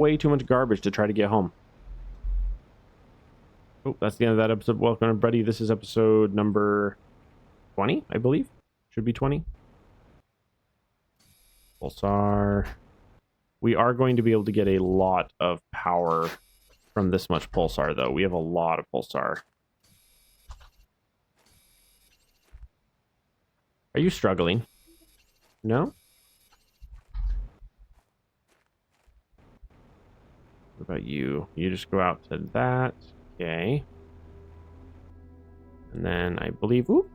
way too much garbage to try to get home. Oh, that's the end of that episode. Welcome, everybody. This is episode number 20, I believe. Should be 20. Pulsar. We are going to be able to get a lot of power from this much pulsar, though. We have a lot of pulsar. Are you struggling? No? What about you? You just go out to that. Okay. And then I believe... Ooh,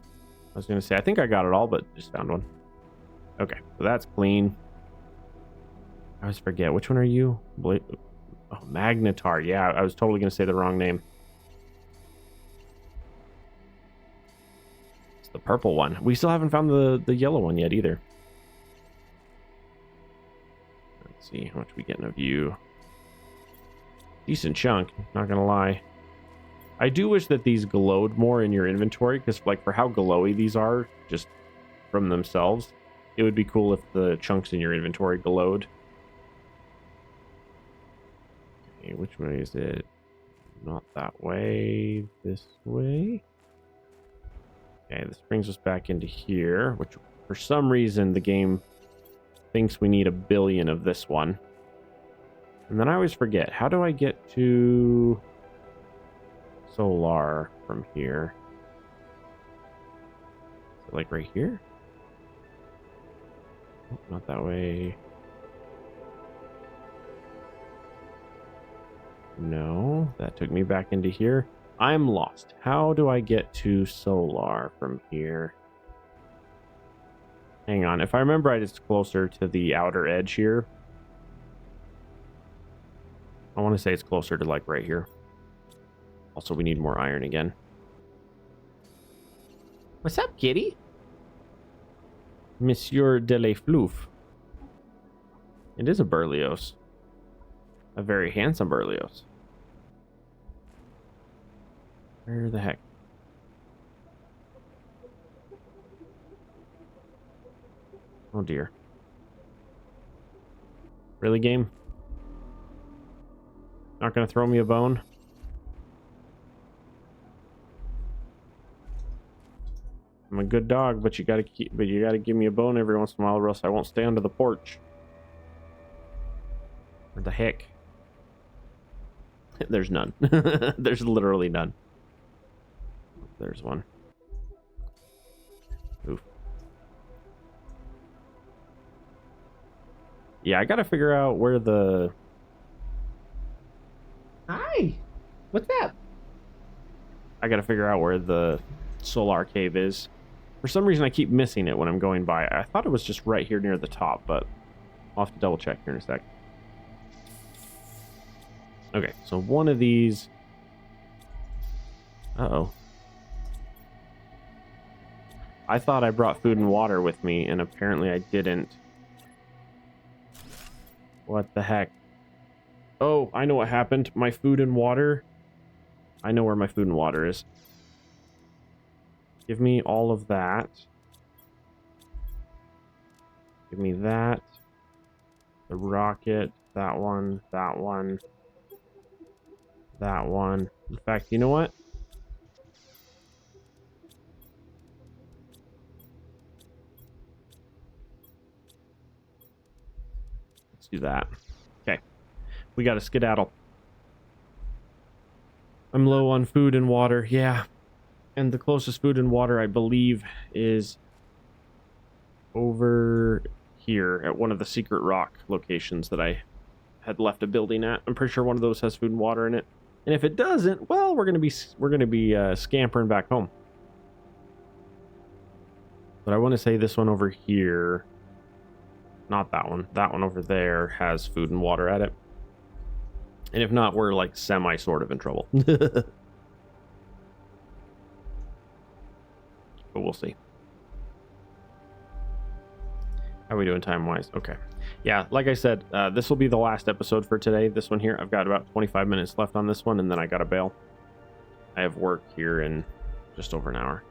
I was going to say, I think I got it all, but just found one. Okay, so that's clean. I always forget. Which one are you? Oh, Magnetar. Yeah, I was totally going to say the wrong name. It's the purple one. We still haven't found the yellow one yet either. Let's see how much we get in a view. Decent chunk, not going to lie. I do wish that these glowed more in your inventory, because like for how glowy these are, just from themselves, it would be cool if the chunks in your inventory glowed. Okay, which way is it? Not that way. This way. Okay, this brings us back into here, which for some reason the game thinks we need 1 billion of this one. And then I always forget, how do I get to Solar from here? Is it like right here? Oh, not that way. No, that took me back into here. I'm lost. How do I get to Solar from here? Hang on. If I remember right, it's closer to the outer edge here. I want to say it's closer to like right here. Also, we need more iron again. What's up, kitty? Monsieur de la Floof. It is a Berlioz. A very handsome Berlioz. Where the heck? Oh dear. Really, game? Not gonna throw me a bone? I'm a good dog, but you gotta give me a bone every once in a while, or else I won't stay under the porch. Where the heck? There's none. There's literally none. There's one. Oof. Yeah, I gotta figure out where the... Hi! What's up? I gotta figure out where the Solar Cave is. For some reason, I keep missing it when I'm going by. I thought it was just right here near the top, but I'll have to double check here in a sec. Okay, so one of these... Uh-oh. I thought I brought food and water with me, and apparently I didn't. What the heck? Oh, I know what happened. My food and water... I know where my food and water is. Give me all of that. Give me that. The rocket. That one. That one. That one. In fact, you know what? Let's do that. Okay. We got to skedaddle. I'm low on food and water. Yeah. And the closest food and water, I believe, is over here at one of the secret rock locations that I had left a building at. I'm pretty sure one of those has food and water in it. And if it doesn't, well, we're gonna be scampering back home. But I want to say this one over here, not that one. That one over there has food and water at it. And if not, we're like semi sort of in trouble. But we'll see. How are we doing time-wise? Okay. Yeah, like I said, this will be the last episode for today. This one here, I've got about 25 minutes left on this one, and then I gotta bail. I have work here in just over an hour.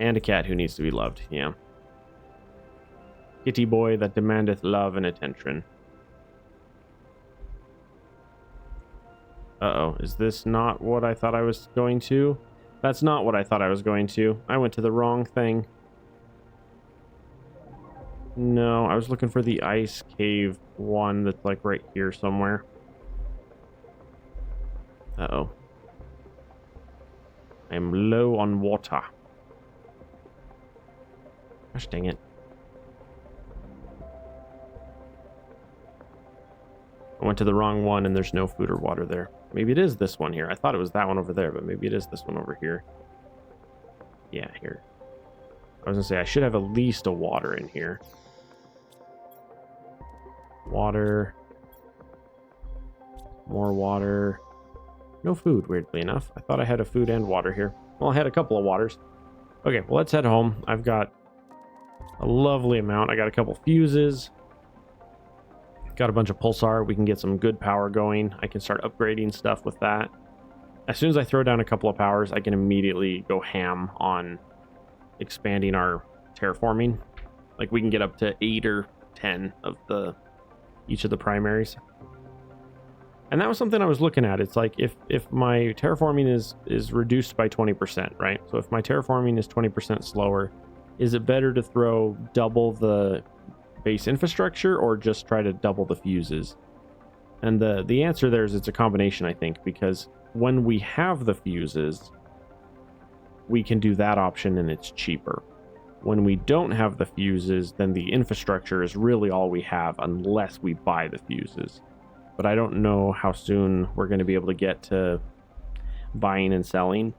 And a cat who needs to be loved, yeah. kitty boy that demandeth love and attention. Uh-oh, is this not what I thought I was going to? That's not what I thought I was going to. I went to the wrong thing. No, I was looking for the ice cave one that's like right here somewhere. Uh-oh. I'm low on water. Gosh dang it. I went to the wrong one and there's no food or water there. Maybe it is this one here. I thought it was that one over there, but maybe it is this one over here. Yeah, here. I was gonna say, I should have at least a water in here. Water. More water. No food, weirdly enough. I thought I had a food and water here. Well, I had a couple of waters. Okay, well, let's head home. I've got a lovely amount. I got a couple fuses. Got a bunch of pulsar. We can get some good power going. I can start upgrading stuff with that. As soon as I throw down a couple of powers, I can immediately go ham on expanding our terraforming. Like, we can get up to 8 or 10 of each of the primaries. And that was something I was looking at. It's like, if my terraforming is reduced by 20%, right? So if my terraforming is 20% slower, is it better to throw double the base infrastructure or just try to double the fuses? And the answer there is it's a combination, I think, because when we have the fuses, we can do that option and it's cheaper. When we don't have the fuses, then the infrastructure is really all we have unless we buy the fuses. But I don't know how soon we're going to be able to get to buying and selling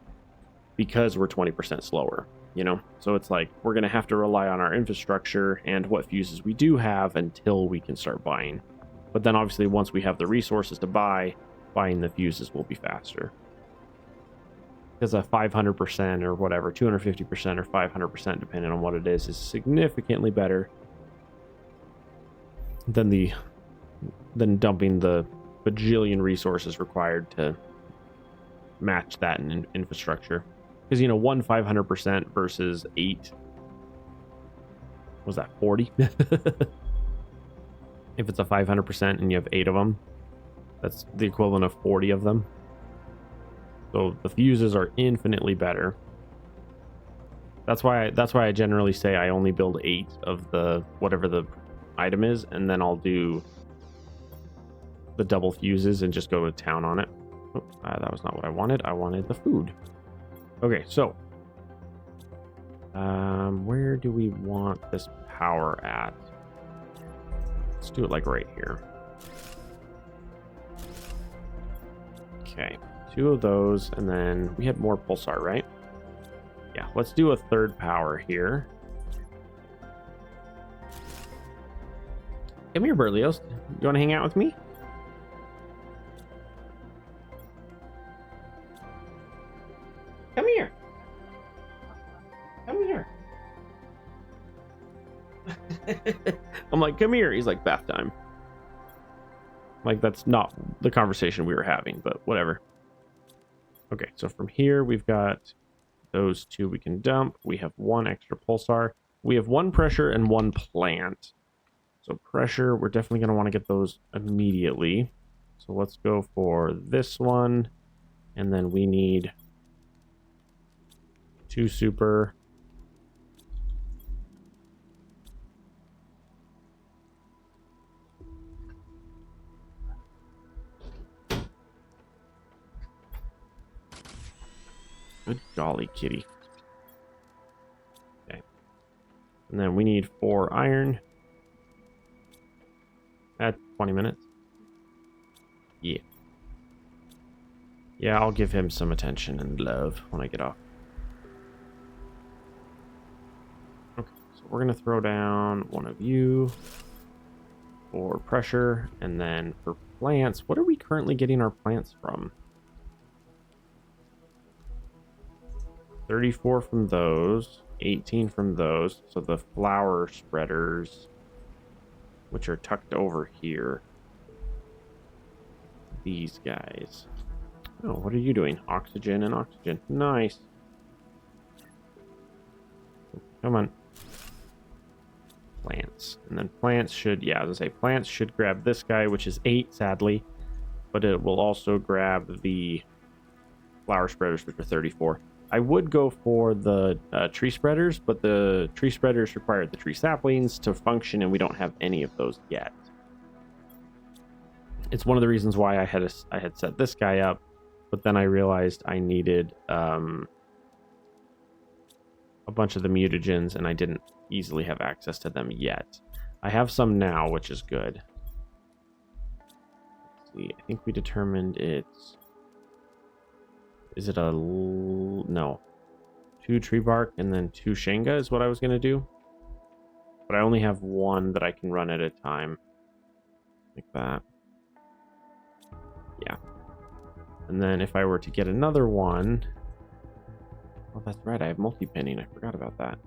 because we're 20% slower, you know? So it's like we're going to have to rely on our infrastructure and what fuses we do have until we can start buying. But then obviously once we have the resources to buy, buying the fuses will be faster. Because a 500% or whatever, 250% or 500%, depending on what it is significantly better than dumping the bajillion resources required to match that in infrastructure. Because, you know, one 500% versus 8, was that 40? If it's a 500% and you have 8 of them, that's the equivalent of 40 of them. So the fuses are infinitely better. That's why I generally say I only build 8 of the whatever the item is, and then I'll do the double fuses and just go to town on it. Oh, that was not what I wanted. I wanted the food. Okay, so where do we want this power at? Let's do it like right here. Okay, 2 of those, and then we had more pulsar, right? Yeah, let's do a 3rd power here. Come here, Berlioz. You want to hang out with me? Come here. Come here. I'm like, come here. He's like, bath time. Like, that's not the conversation we were having, but whatever. Okay, so from here, we've got those 2 we can dump. We have 1 extra pulsar. We have 1 pressure and 1 plant. So pressure, we're definitely going to want to get those immediately. So let's go for this one. And then we need 2 super. Good golly, kitty. Okay. And then we need 4 iron. At 20 minutes. Yeah. Yeah, I'll give him some attention and love when I get off. Okay, so we're going to throw down 1 of you for pressure. And then for plants, what are we currently getting our plants from? 34 from those, 18 from those. So the flower spreaders, which are tucked over here. These guys. Oh, what are you doing? Oxygen and oxygen. Nice. Come on. plants. And then plants should, yeah, as I say, plants should grab this guy, which is 8, sadly. But it will also grab the flower spreaders, which are 34. I would go for the tree spreaders, but the tree spreaders require the tree saplings to function, and we don't have any of those yet. It's one of the reasons why I had set this guy up, but then I realized I needed a bunch of the mutagens, and I didn't easily have access to them yet. I have some now, which is good. Let's see, I think we determined it's... Is it a... No. 2 tree bark and then 2 Shenga is what I was going to do. But I only have 1 that I can run at a time. Like that. Yeah. And then if I were to get another one... Oh, that's right. I have multi-pinning. I forgot about that.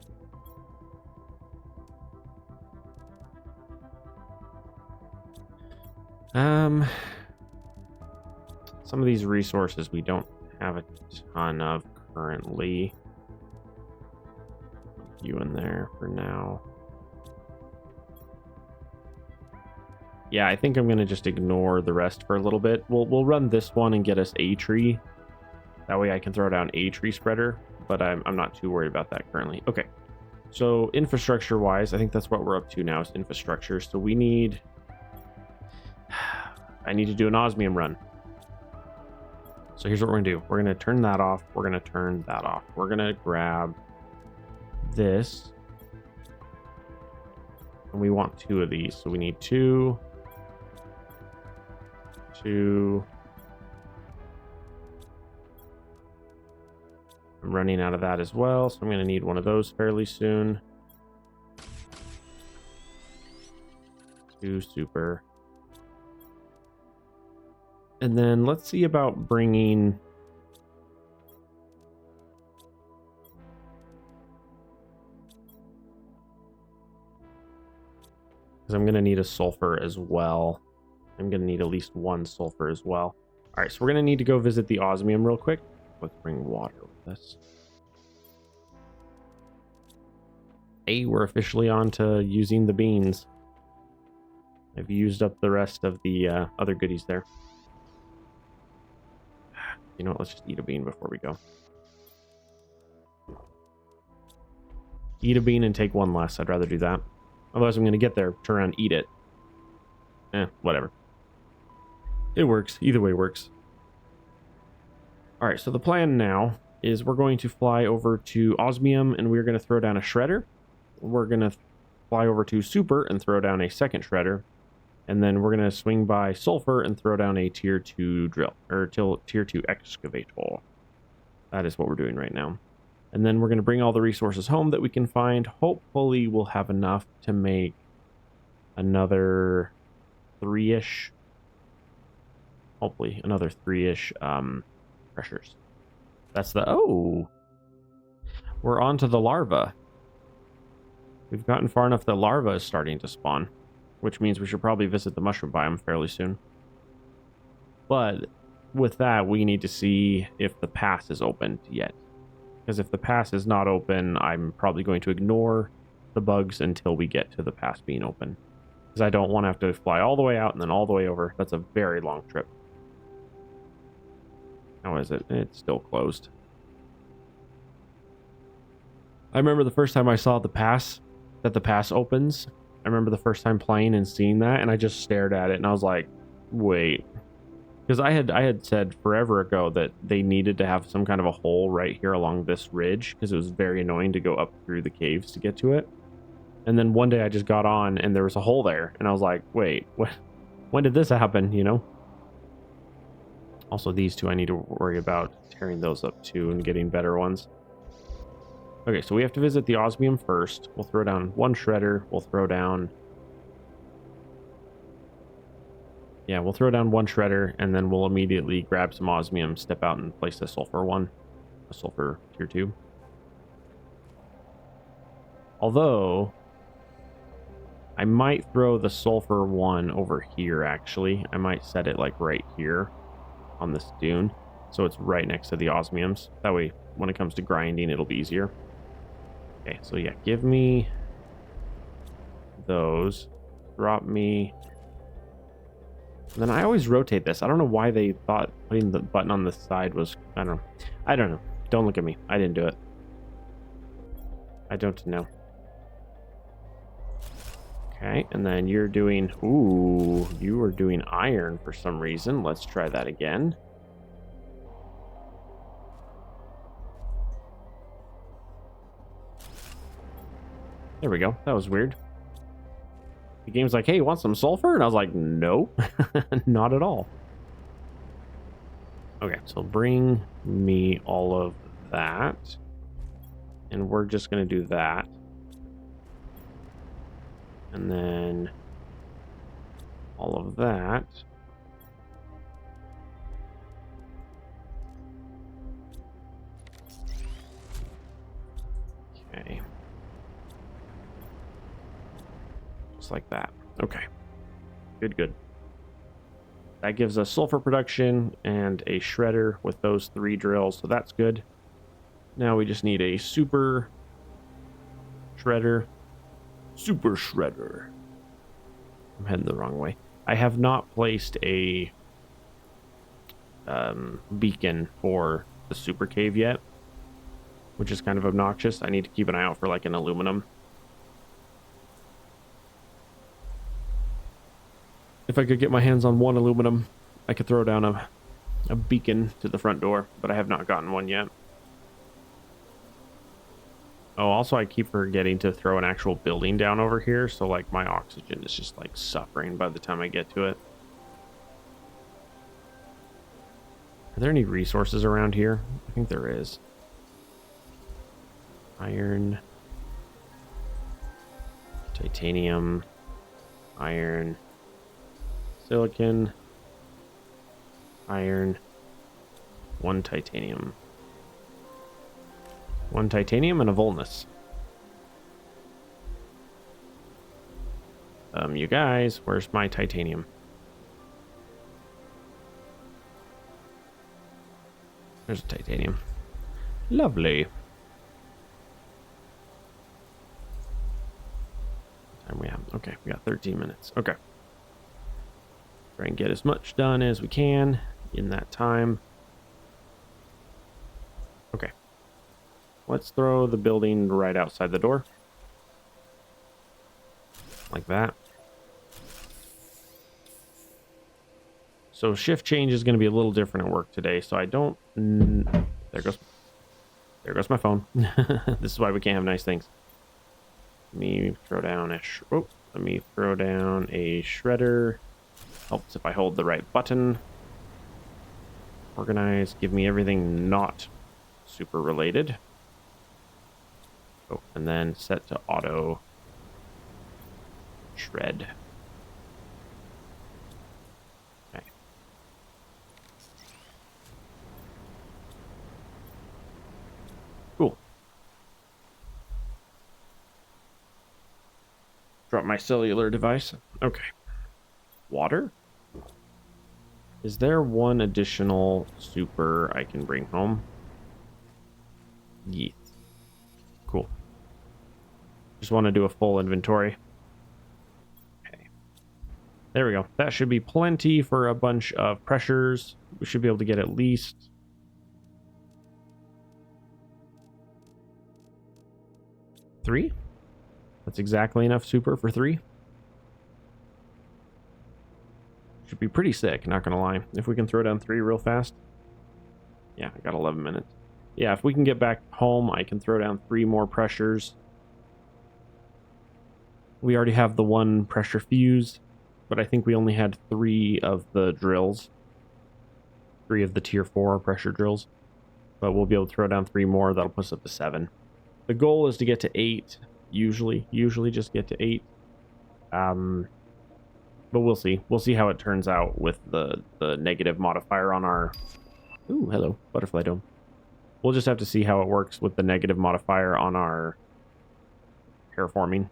Some of these resources we don't have a ton of currently. You in there for now. Yeah, I think I'm gonna just ignore the rest for a little bit. We'll run this one and get us a tree. That way I can throw down a tree spreader, but I'm not too worried about that currently. Okay, so infrastructure wise, I think that's what we're up to now is infrastructure. So we need... I need to do an osmium run. So here's what we're gonna do. We're gonna turn that off. We're gonna turn that off. We're gonna grab this. And we want 2 of these. So we need 2. 2. I'm running out of that as well, so I'm gonna need one of those fairly soon. 2 super. And then let's see about bringing... Because I'm going to need a sulfur as well. I'm going to need at least 1 sulfur as well. All right, so we're going to need to go visit the osmium real quick. Let's bring water with us. Hey, we're officially on to using the beans. I've used up the rest of the other goodies there. You know what? Let's just eat a bean before we go. Eat a bean and take 1 less. I'd rather do that. Otherwise, I'm going to get there, turn around, eat it. Whatever. It works. Either way works. All right, so the plan now is we're going to fly over to osmium, and we're going to throw down a shredder. We're going to fly over to super and throw down a second shredder. And then we're going to swing by sulfur and throw down a tier 2 drill, or tier 2 excavator. That is what we're doing right now. And then we're going to bring all the resources home that we can find. Hopefully we'll have enough to make another 3-ish. Hopefully another 3-ish pressures. That's the... Oh! We're on to the larva. We've gotten far enough that larva is starting to spawn. Which means we should probably visit the mushroom biome fairly soon. But with that, we need to see if the pass is opened yet. Because if the pass is not open, I'm probably going to ignore the bugs until we get to the pass being open. Because I don't want to have to fly all the way out and then all the way over. That's a very long trip. How is it? It's still closed. I remember the first time I saw the pass, that the pass opens. I remember the first time playing and seeing that, and I just stared at it, and I was like, wait. Because I had said forever ago that they needed to have some kind of a hole right here along this ridge, because it was very annoying to go up through the caves to get to it. And then one day I just got on, and there was a hole there, and I was like, wait, when did this happen, you know? Also, these two I need to worry about tearing those up too and getting better ones. Okay, so we have to visit the osmium first. We'll throw down 1 shredder. We'll throw down... Yeah, we'll throw down 1 shredder, and then we'll immediately grab some osmium, step out, and place the sulfur one. A sulfur tier 2. Although, I might throw the sulfur one over here, actually. I might set it, like, right here on this dune, so it's right next to the osmiums. That way, when it comes to grinding, it'll be easier. Okay, so yeah, give me those. Drop me. And then I always rotate this. I don't know why they thought putting the button on the side was... I don't know. Don't look at me. I didn't do it. I don't know. Okay, and then you're doing... Ooh, you are doing iron for some reason. Let's try that again. There we go. That was weird. The game's like, hey, you want some sulfur? And I was like, no, not at all. Okay, so bring me all of that. And we're just going to do that. And then all of that. Okay. Just like that. Okay. Good. That gives us sulfur production and a shredder with those 3 drills, so that's good. Now we just need a super shredder. Super shredder. I'm heading the wrong way. I have not placed a beacon for the super cave yet, which is kind of obnoxious. I need to keep an eye out for like an aluminum. If I could get my hands on one aluminum, I could throw down a beacon to the front door, but I have not gotten one yet. Oh, also I keep forgetting to throw an actual building down over here, so like my oxygen is just like suffering by the time I get to it. Are there any resources around here? I think there is. Iron. Titanium. Iron. Silicon. Iron. 1 titanium. 1 titanium and a Volnus. You guys, where's my titanium? There's a titanium. Lovely. What time we have? Okay, we got 13 minutes. Okay. Try and get as much done as we can in that time. Okay. Let's throw the building right outside the door. Like that. So shift change is going to be a little different at work today, so I don't... There goes my phone. This is why we can't have nice things. Let me throw down a... let me throw down a shredder. Helps if I hold the right button. Organize. Give me everything not super related. Oh, and then set to auto shred. Okay. Cool. Drop my cellular device. Okay. Water? Is there one additional super I can bring home? Yes. Cool. Just want to do a full inventory. Okay. There we go. That should be plenty for a bunch of pressures. We should be able to get at least... three? That's exactly enough super for 3. Should be pretty sick, not gonna lie. If we can throw down 3 real fast. Yeah, I got 11 minutes. Yeah, if we can get back home, I can throw down 3 more pressures. We already have the 1 pressure fuse, but I think we only had 3 of the drills. 3 of the tier 4 pressure drills. But we'll be able to throw down 3 more. That'll put us up to 7. The goal is to get to 8, usually just get to 8. But we'll see. We'll see how it turns out with the negative modifier on our... Ooh, hello, butterfly dome. We'll just have to see how it works with the negative modifier on our terraforming.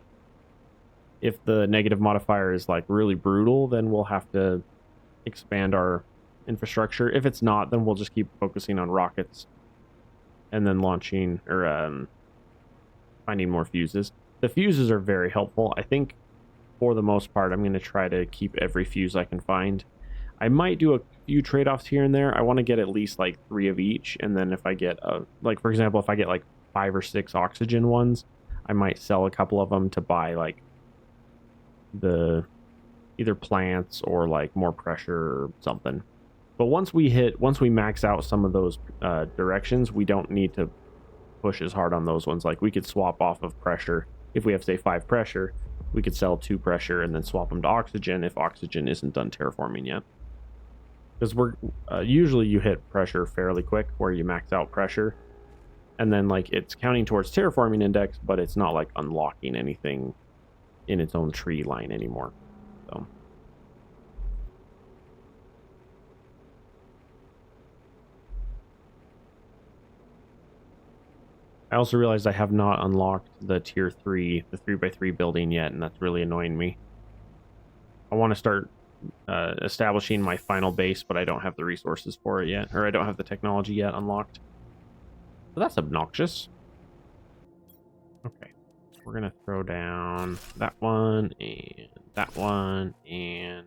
If the negative modifier is like really brutal, then we'll have to expand our infrastructure. If it's not, then we'll just keep focusing on rockets and then launching or finding more fuses. The fuses are very helpful. I think for the most part, I'm going to try to keep every fuse I can find. I might do a few trade-offs here and there. I want to get at least like 3 of each, and then if I get like for example, if I get like 5 or 6 oxygen ones, I might sell a couple of them to buy like the either plants or like more pressure or something. But once we max out some of those directions, we don't need to push as hard on those ones. Like we could swap off of pressure. If we have say 5 pressure, we could sell 2 pressure and then swap them to oxygen if oxygen isn't done terraforming yet. Because we're usually you hit pressure fairly quick where you max out pressure, and then like it's counting towards terraforming index, but it's not like unlocking anything in its own tree line anymore. So I also realized I have not unlocked the tier 3, the 3x3 building yet, and that's really annoying me. I want to start establishing my final base, but I don't have the resources for it yet, or I don't have the technology yet unlocked. So that's obnoxious. Okay, we're gonna throw down that one and that one and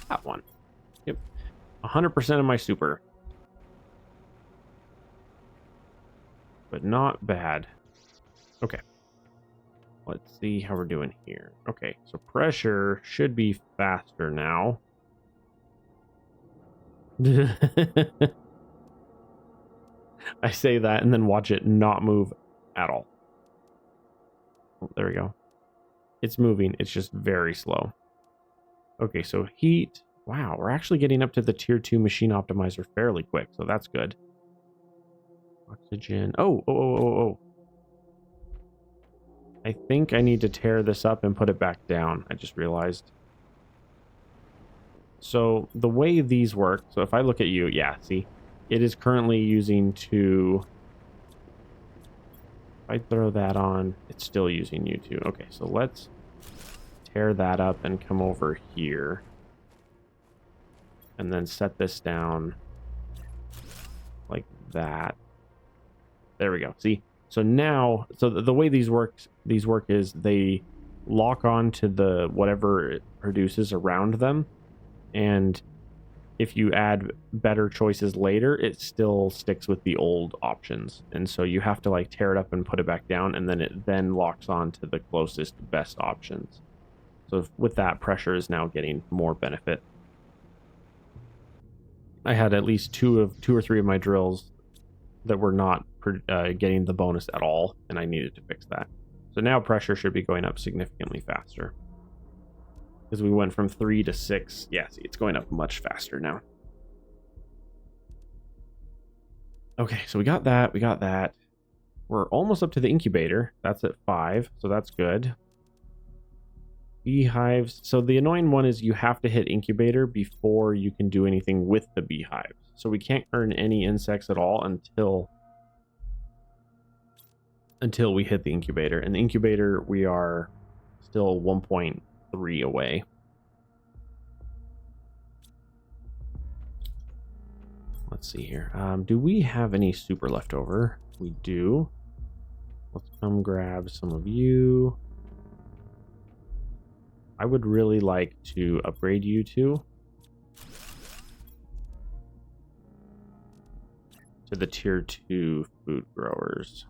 that one. Yep, 100% of my super, but not bad. Okay, let's see how we're doing here. Okay, so pressure should be faster now. I say that and then watch it not move at all. Oh, there we go. It's moving. It's just very slow. Okay, so heat. Wow, we're actually getting up to the tier 2 machine optimizer fairly quick, so that's good. Oxygen. Oh. I think I need to tear this up and put it back down. I just realized. So the way these work, so if I look at you, yeah, see, it is currently using 2. If I throw that on, it's still using you 2. Okay, so let's tear that up and come over here. And then set this down like that. There we go. See? So now, so the way these work is they lock on to the whatever it produces around them, and if you add better choices later, it still sticks with the old options, and so you have to like tear it up and put it back down, and then it then locks on to the closest best options. So with that, pressure is now getting more benefit. I had at least 2 or 3 of my drills that were not getting the bonus at all, and I needed to fix that. So now pressure should be going up significantly faster, because we went from 3 to 6. Yeah, see, it's going up much faster now. Okay, so we got that. We're almost up to the incubator. That's at 5, so that's good. Beehives. So the annoying one is you have to hit incubator before you can do anything with the beehives. So we can't earn any insects at all until we hit the incubator. And the incubator, we are still 1.3 away. Let's see here. Do we have any super left over? We do. Let's come grab some of you. I would really like to upgrade you to the tier 2 food growers.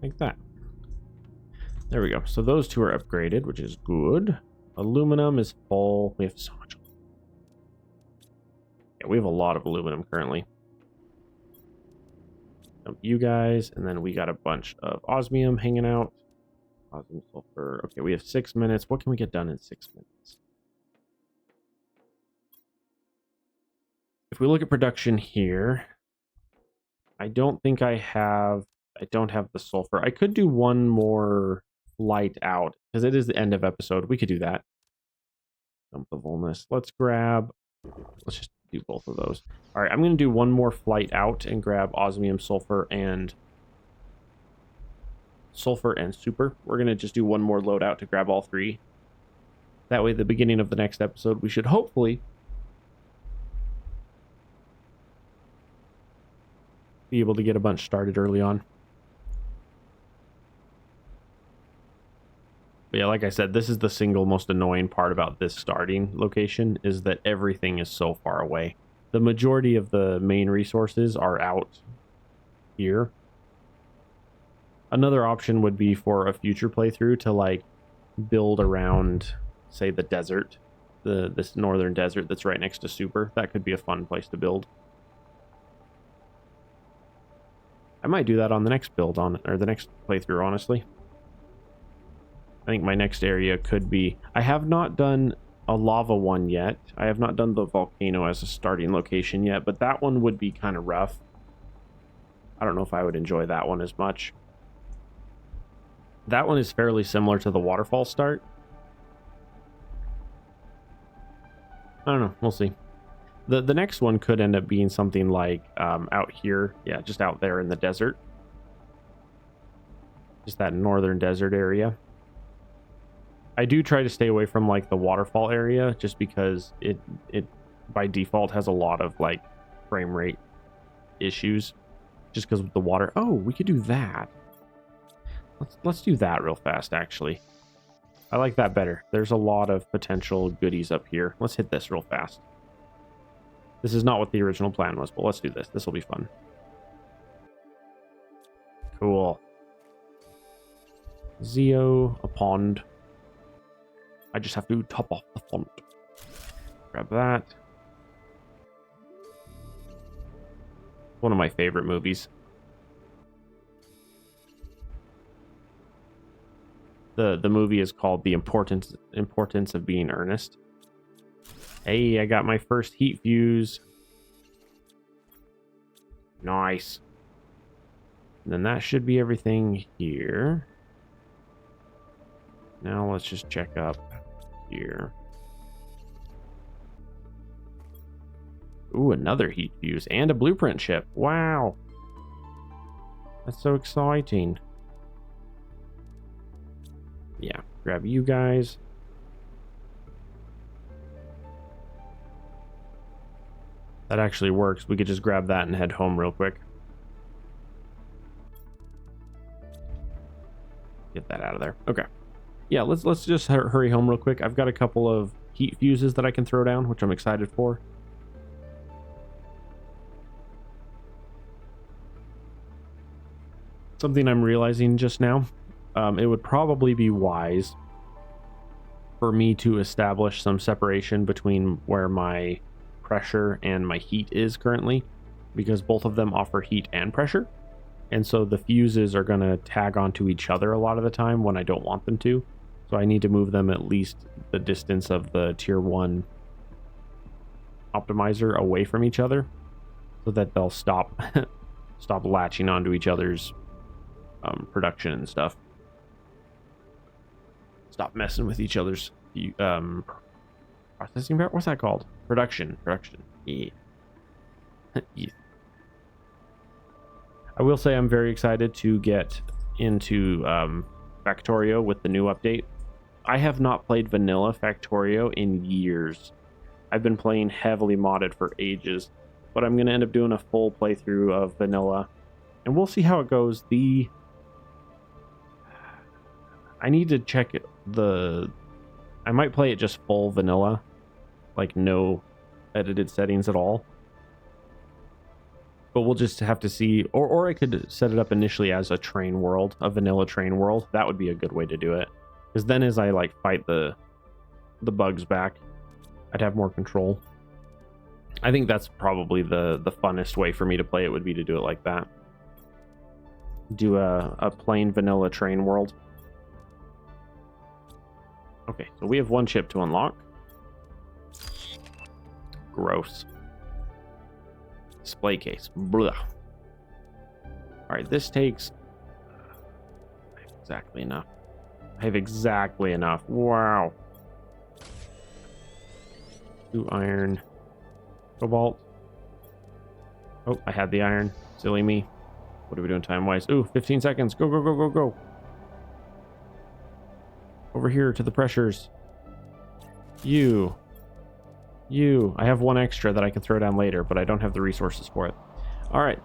Like that. There we go. So those 2 are upgraded, which is good. Aluminum is full. We have so much. Yeah, we have a lot of aluminum currently. You guys, and then we got a bunch of osmium hanging out. Osmium sulfur. Okay, we have 6 minutes. What can we get done in 6 minutes? If we look at production here, I don't think I don't have the sulfur. I could do one more light out because it is the end of episode. We could do that. Dump the Volnus. Let's just do both of those. All right, I'm going to do one more flight out and grab osmium, sulfur, and super. We're going to just do one more load out to grab all 3. That way, at the beginning of the next episode, we should hopefully be able to get a bunch started early on. But yeah, like I said, this is the single most annoying part about this starting location, is that everything is so far away. The majority of the main resources are out here. Another option would be for a future playthrough to like build around, say, the desert, this northern desert that's right next to Super. That could be a fun place to build. I might do that on the next build or the next playthrough, honestly. I think my next area could be... I have not done a lava one yet. I have not done the volcano as a starting location yet, but that one would be kind of rough. I don't know if I would enjoy that one as much. That one is fairly similar to the waterfall start. I don't know. We'll see. The next one could end up being something like out here. Yeah, just out there in the desert. Just that northern desert area. I do try to stay away from like the waterfall area just because it by default has a lot of like frame rate issues just because of the water. Oh, we could do that. Let's do that real fast, actually. I like that better. There's a lot of potential goodies up here. Let's hit this real fast. This is not what the original plan was, but let's do this. This will be fun. Cool. Zeo, a pond. I just have to top off the font. Grab that. One of my favorite movies. The movie is called The Importance of Being Earnest. Hey, I got my first heat fuse. Nice. And then that should be everything here. Now let's just check up here. Ooh, another heat fuse and a blueprint ship. Wow. That's so exciting. Yeah, grab you guys. That actually works. We could just grab that and head home real quick. Get that out of there. Okay. Yeah, let's just hurry home real quick. I've got a couple of heat fuses that I can throw down, which I'm excited for. Something I'm realizing just now, it would probably be wise for me to establish some separation between where my pressure and my heat is currently, because both of them offer heat and pressure. And so the fuses are going to tag onto each other a lot of the time when I don't want them to. So I need to move them at least the distance of the tier 1 optimizer away from each other so that they'll stop latching onto each other's production and stuff. Stop messing with each other's processing power. What's that called? Production. Yeah. Yeah. I will say I'm very excited to get into Factorio with the new update. I have not played vanilla Factorio in years. I've been playing heavily modded for ages, but I'm going to end up doing a full playthrough of vanilla, and we'll see how it goes. I need to check I might play it just full vanilla, like no edited settings at all. But we'll just have to see, or I could set it up initially as a train world, a vanilla train world. That would be a good way to do it, because then as I like fight the bugs back, I'd have more control. I think that's probably the funnest way for me to play it, would be to do it like that. Do a plain vanilla train world. Okay, so we have one ship to unlock. Gross. Display case. Blah. Alright, this takes... I have exactly enough. I have exactly enough. Wow. 2 iron. Cobalt. Oh, I had the iron. Silly me. What are we doing time-wise? Ooh, 15 seconds. Go, go, go, go, go. Over here to the pressures. You. I have one extra that I can throw down later, but I don't have the resources for it. All right,